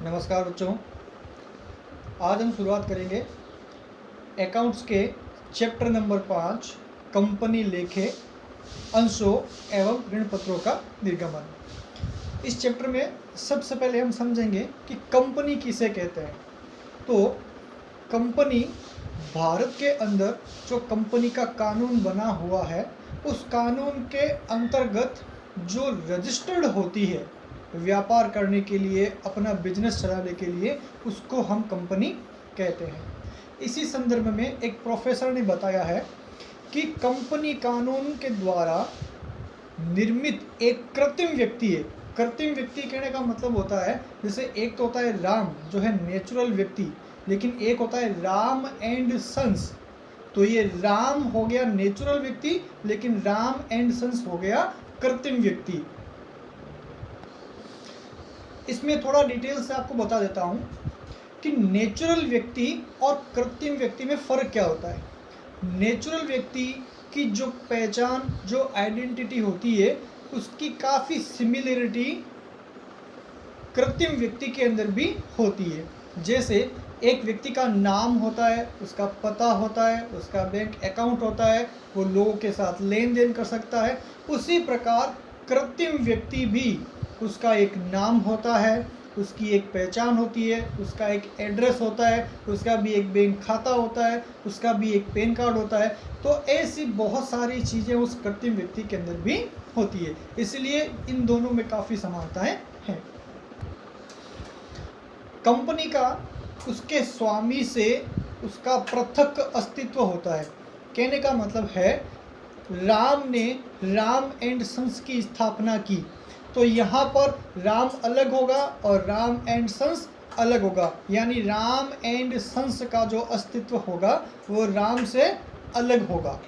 नमस्कार बच्चों, आज हम शुरुआत करेंगे अकाउंट्स के चैप्टर नंबर 5 कंपनी लेखे अंशों एवं ऋण पत्रों का निर्गमन। इस चैप्टर में सबसे पहले हम समझेंगे कि कंपनी किसे कहते हैं। तो कंपनी भारत के अंदर जो कंपनी का कानून बना हुआ है, उस कानून के अंतर्गत जो रजिस्टर्ड होती है व्यापार करने के लिए, अपना बिजनेस चलाने के लिए, उसको हम कंपनी कहते हैं। इसी संदर्भ में एक प्रोफेसर ने बताया है कि कंपनी कानून के द्वारा निर्मित एक कृत्रिम व्यक्ति है। कृत्रिम व्यक्ति कहने का मतलब होता है, जैसे एक तो होता है राम जो है नेचुरल व्यक्ति, लेकिन एक होता है राम एंड सन्स। तो ये राम हो गया नेचुरल व्यक्ति, लेकिन राम एंड सन्स हो गया कृत्रिम व्यक्ति। इसमें थोड़ा डिटेल से आपको बता देता हूँ कि नेचुरल व्यक्ति और कृत्रिम व्यक्ति में फ़र्क क्या होता है। नेचुरल व्यक्ति की जो पहचान, जो आइडेंटिटी होती है, उसकी काफ़ी सिमिलरिटी कृत्रिम व्यक्ति के अंदर भी होती है। जैसे एक व्यक्ति का नाम होता है, उसका पता होता है, उसका बैंक अकाउंट होता है, वो लोगों के साथ लेन देन कर सकता है। उसी प्रकार कृत्रिम व्यक्ति भी, उसका एक नाम होता है, उसकी एक पहचान होती है, उसका एक एड्रेस होता है, उसका भी एक बैंक खाता होता है, उसका भी एक पैन कार्ड होता है। तो ऐसी बहुत सारी चीज़ें उस कृत्रिम व्यक्ति के अंदर भी होती है। इसलिए इन दोनों में काफ़ी समानताएं हैं। कंपनी का उसके स्वामी से उसका पृथक अस्तित्व होता है। कहने का मतलब है, राम ने राम एंड सन्स की स्थापना की, तो यहाँ पर राम अलग होगा और राम एंड सन्स अलग होगा, यानी राम एंड सन्स का जो अस्तित्व होगा वो राम से अलग होगा।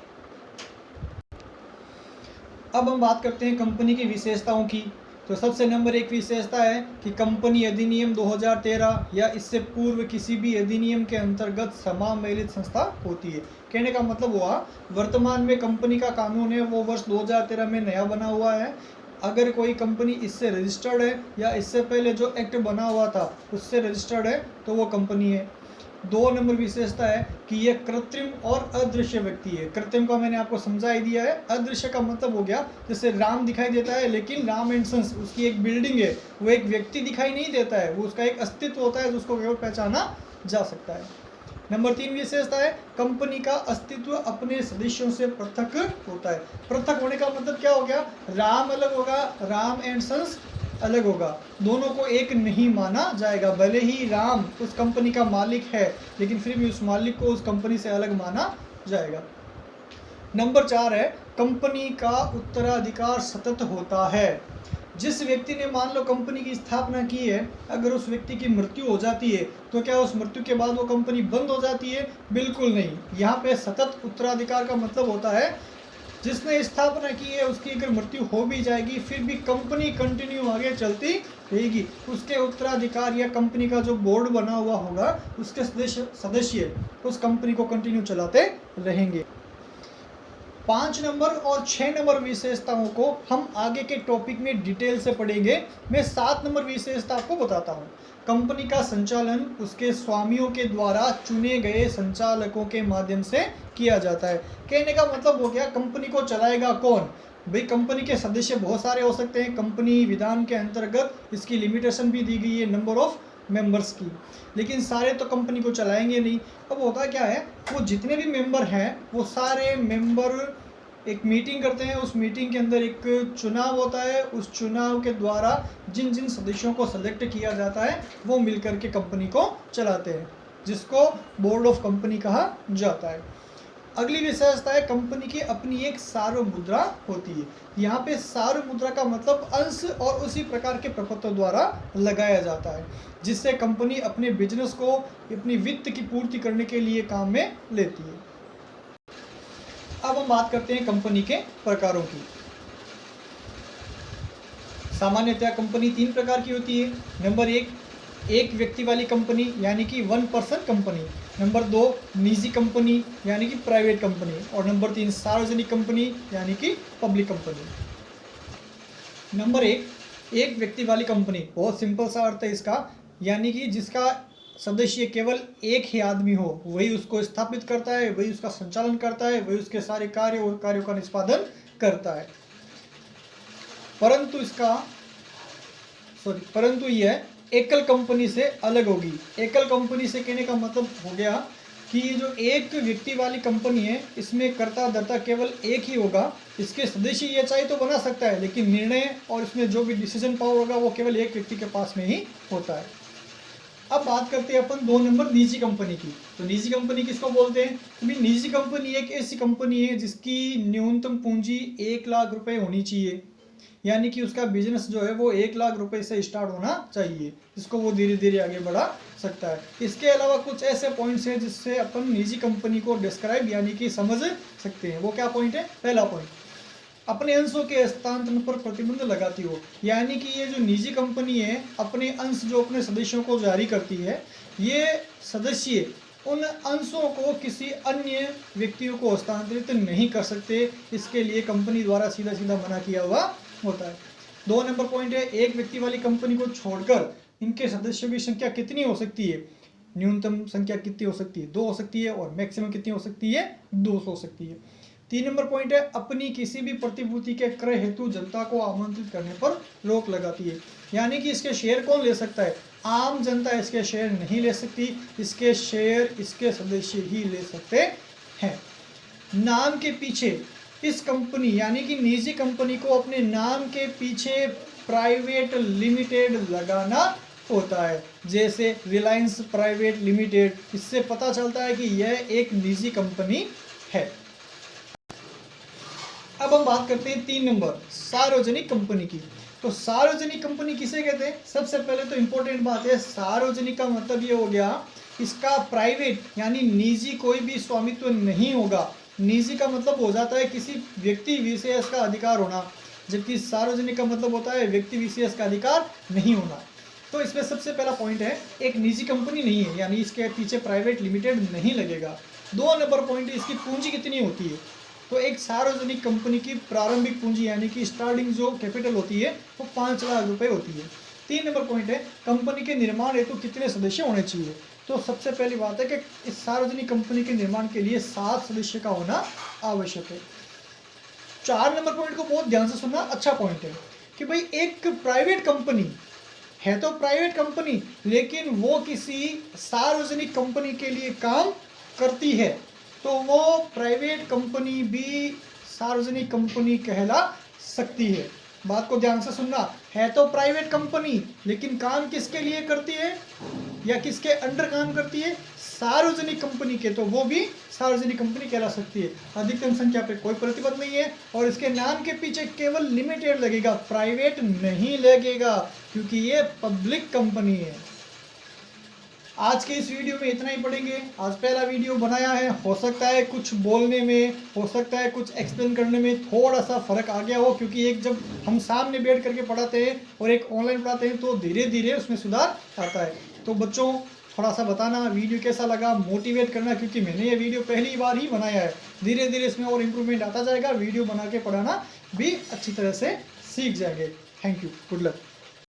अब हम बात करते हैं कंपनी की विशेषताओं की। तो सबसे नंबर 1 विशेषता है कि कंपनी अधिनियम 2013 या इससे पूर्व किसी भी अधिनियम के अंतर्गत समामेलित संस्था होती है। कहने का मतलब हुआ, वर्तमान में कंपनी का कानून है वो वर्ष 2013 में नया बना हुआ है। अगर कोई कंपनी इससे रजिस्टर्ड है या इससे पहले जो एक्ट बना हुआ था उससे रजिस्टर्ड है तो वो कंपनी है। 2 नंबर विशेषता है कि यह कृत्रिम और अदृश्य व्यक्ति है। कृत्रिम का मैंने आपको समझा ही दिया है। अदृश्य का मतलब हो गया, जैसे राम दिखाई देता है लेकिन राम एंड सन्स उसकी एक बिल्डिंग है, वो एक व्यक्ति दिखाई नहीं देता है, वो उसका एक अस्तित्व होता है जिसको केवल पहचाना जा सकता है। नंबर 3 विशेषता है, कंपनी का अस्तित्व अपने सदस्यों से पृथक होता है। पृथक होने का मतलब क्या हो गया, राम अलग होगा, राम एंड सन्स अलग होगा, दोनों को एक नहीं माना जाएगा। भले ही राम उस कंपनी का मालिक है, लेकिन फिर भी उस मालिक को उस कंपनी से अलग माना जाएगा। नंबर 4 है, कंपनी का उत्तराधिकार सतत होता है। जिस व्यक्ति ने मान लो कंपनी की स्थापना की है, अगर उस व्यक्ति की मृत्यु हो जाती है तो क्या उस मृत्यु के बाद वो कंपनी बंद हो जाती है? बिल्कुल नहीं। यहाँ पे सतत उत्तराधिकार का मतलब होता है, जिसने स्थापना की है उसकी अगर मृत्यु हो भी जाएगी फिर भी कंपनी कंटिन्यू आगे चलती रहेगी। उसके उत्तराधिकार या कंपनी का जो बोर्ड बना हुआ होगा उसके सदस्य उस कंपनी को कंटिन्यू चलाते रहेंगे। 5 नंबर और 6 नंबर विशेषताओं को हम आगे के टॉपिक में डिटेल से पढ़ेंगे। मैं 7 नंबर विशेषता आपको बताता हूँ। कंपनी का संचालन उसके स्वामियों के द्वारा चुने गए संचालकों के माध्यम से किया जाता है। कहने का मतलब हो गया, कंपनी को चलाएगा कौन? भाई कंपनी के सदस्य बहुत सारे हो सकते हैं। कंपनी विधान के अंतर्गत इसकी लिमिटेशन भी दी गई है नंबर ऑफ मेंबर्स की, लेकिन सारे तो कंपनी को चलाएंगे नहीं। अब होता क्या है, वो जितने भी मेंबर हैं वो सारे मेंबर एक मीटिंग करते हैं। उस मीटिंग के अंदर एक चुनाव होता है, उस चुनाव के द्वारा जिन जिन सदस्यों को सेलेक्ट किया जाता है वो मिलकर के कंपनी को चलाते हैं, जिसको बोर्ड ऑफ कंपनी कहा जाता है। अगली विशेषता है, कंपनी की अपनी एक सार्वमुद्रा होती है। यहाँ पे सार्वमुद्रा का मतलब अंश और उसी प्रकार के प्रपत्र द्वारा लगाया जाता है, जिससे कंपनी अपने बिजनेस को, अपनी वित्त की पूर्ति करने के लिए काम में लेती है। अब हम बात करते हैं कंपनी के प्रकारों की। सामान्यतः कंपनी 3 प्रकार की होती है। नंबर 1, एक व्यक्ति वाली कंपनी यानी कि 1 पर्सन कंपनी। नंबर 2, निजी कंपनी यानी कि प्राइवेट कंपनी। और नंबर 3, सार्वजनिक कंपनी यानी कि पब्लिक कंपनी। नंबर 1, एक व्यक्ति वाली कंपनी, बहुत सिंपल सा अर्थ है इसका। यानी कि जिसका सदस्य केवल एक ही आदमी हो, वही उसको स्थापित करता है, वही उसका संचालन करता है, वही उसके सारे कार्य और कार्यों का निष्पादन करता है। परंतु यह एकल कंपनी से अलग होगी। एकल कंपनी से कहने का मतलब हो गया कि ये जो एक व्यक्ति वाली कंपनी है, इसमें कर्ता धर्ता केवल एक ही होगा। इसके सदस्य ये चाहे तो बना सकता है, लेकिन निर्णय और इसमें जो भी डिसीजन पावर होगा वो केवल एक व्यक्ति के पास में ही होता है। अब बात करते हैं अपन 2 नंबर निजी कंपनी की। तो निजी कंपनी किसको बोलते हैं? तो भाई निजी कंपनी एक ऐसी कंपनी है जिसकी न्यूनतम पूंजी 1 लाख रुपए होनी चाहिए, यानी कि उसका बिजनेस जो है वो 1 लाख रुपए से स्टार्ट होना चाहिए, जिसको वो धीरे धीरे आगे बढ़ा सकता है। इसके अलावा कुछ ऐसे पॉइंट्स हैं जिससे अपन निजी कंपनी को डिस्क्राइब यानी कि समझ सकते हैं। वो क्या पॉइंट है? पहला पॉइंट, अपने अंशों के हस्तांतरण पर प्रतिबंध लगाती हो, यानी कि ये जो निजी कंपनी है अपने अंश जो अपने सदस्यों को जारी करती है, ये सदस्य उन अंशों को किसी अन्य व्यक्तियों को हस्तांतरित नहीं कर सकते। इसके लिए कंपनी द्वारा सीधा सीधा मना किया हुआ होता है। 2 नंबर पॉइंट है, एक व्यक्ति वाली कंपनी को छोड़कर इनके सदस्यों की संख्या कितनी हो सकती है? न्यूनतम संख्या कितनी हो सकती है? 2 हो सकती है, और मैक्सिमम कितनी हो सकती है? 200 हो सकती है। 3 नंबर पॉइंट है, अपनी किसी भी प्रतिभूति के क्रय हेतु जनता को आमंत्रित करने पर रोक लगाती है, यानी कि इसके शेयर कौन ले सकता है? आम जनता इसके शेयर नहीं ले सकती, इसके शेयर इसके सदस्य ही ले सकते हैं। नाम के पीछे इस कंपनी यानी कि निजी कंपनी को अपने नाम के पीछे प्राइवेट लिमिटेड लगाना होता है, जैसे रिलायंस प्राइवेट लिमिटेड। इससे पता चलता है कि यह एक निजी कंपनी है। अब हम बात करते हैं 3 नंबर, सार्वजनिक कंपनी की। तो सार्वजनिक कंपनी किसे कहते हैं? सबसे पहले तो इंपॉर्टेंट बात है, सार्वजनिक का मतलब ये हो गया इसका प्राइवेट यानी निजी कोई भी स्वामित्व नहीं होगा। निजी का मतलब हो जाता है किसी व्यक्ति विशेष का अधिकार होना, जबकि सार्वजनिक का मतलब होता है व्यक्ति विशेष का अधिकार नहीं होना। तो इसमें सबसे पहला पॉइंट है, एक निजी कंपनी नहीं है, यानी इसके पीछे प्राइवेट लिमिटेड नहीं लगेगा। 2 नंबर पॉइंट है, इसकी पूंजी कितनी होती है? तो एक सार्वजनिक कंपनी की प्रारंभिक पूंजी यानी कि स्टार्टिंग जो कैपिटल होती है वो 5 लाख रुपए होती है। 3 नंबर पॉइंट है, कंपनी के निर्माण हेतु कितने सदस्य होने चाहिए? तो सबसे पहली बात है कि इस सार्वजनिक कंपनी के निर्माण के लिए 7 सदस्य का होना आवश्यक है। 4 नंबर पॉइंट को बहुत ध्यान से सुनना, अच्छा पॉइंट है कि भाई एक प्राइवेट कंपनी है तो प्राइवेट कंपनी, लेकिन वो किसी सार्वजनिक कंपनी के लिए काम करती है, तो वो प्राइवेट कंपनी भी सार्वजनिक कंपनी कहला सकती है। बात को ध्यान से सुनना, है तो प्राइवेट कंपनी लेकिन काम किसके लिए करती है या किसके अंडर काम करती है? सार्वजनिक कंपनी के, तो वो भी सार्वजनिक कंपनी कहला सकती है। अधिकतम संख्या पे कोई प्रतिबंध नहीं है, और इसके नाम के पीछे केवल लिमिटेड लगेगा, प्राइवेट नहीं लगेगा, क्योंकि ये पब्लिक कंपनी है। आज के इस वीडियो में इतना ही पढ़ेंगे। आज पहला वीडियो बनाया है, हो सकता है कुछ बोलने में, हो सकता है कुछ एक्सप्लेन करने में थोड़ा सा फर्क आ गया हो, क्योंकि एक जब हम सामने बैठ करके पढ़ाते हैं और एक ऑनलाइन पढ़ाते हैं तो धीरे धीरे उसमें सुधार आता है। तो बच्चों थोड़ा सा बताना वीडियो कैसा लगा, मोटिवेट करना, क्योंकि मैंने ये वीडियो पहली बार ही बनाया है। धीरे धीरे इसमें और इम्प्रूवमेंट आता जाएगा, वीडियो बना के पढ़ाना भी अच्छी तरह से सीख जाएंगे। Thank you, good luck.